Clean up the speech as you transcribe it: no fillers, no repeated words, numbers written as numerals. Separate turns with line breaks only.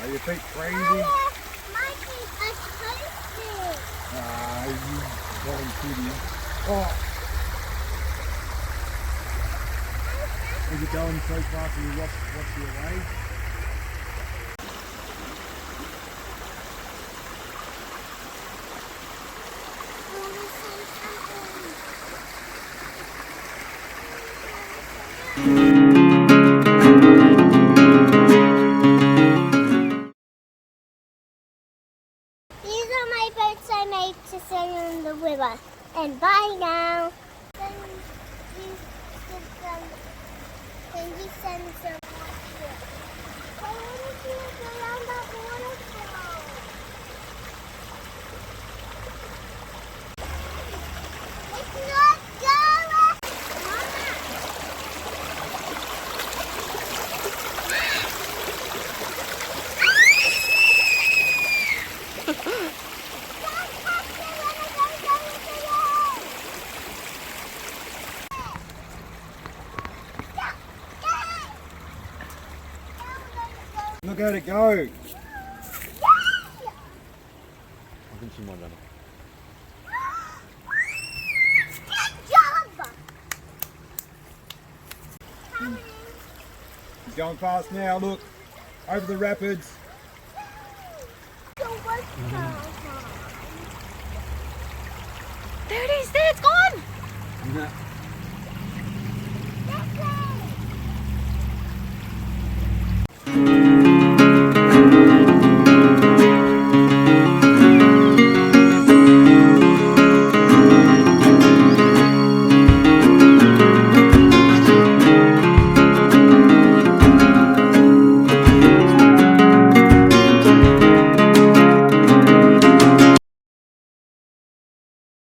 Are your feet crazy?
My feet are toasted.
You bottom kitty. Oh! Is it going so fast and you watch your way?
These are my boats I made to sail in the river. And bye now. Then you send some more here. I want to see us around that waterfall. It's not going. Mama.
Look at it go! I think she might run it. He's going fast now, look! Over the rapids!
There it is, there it's gone!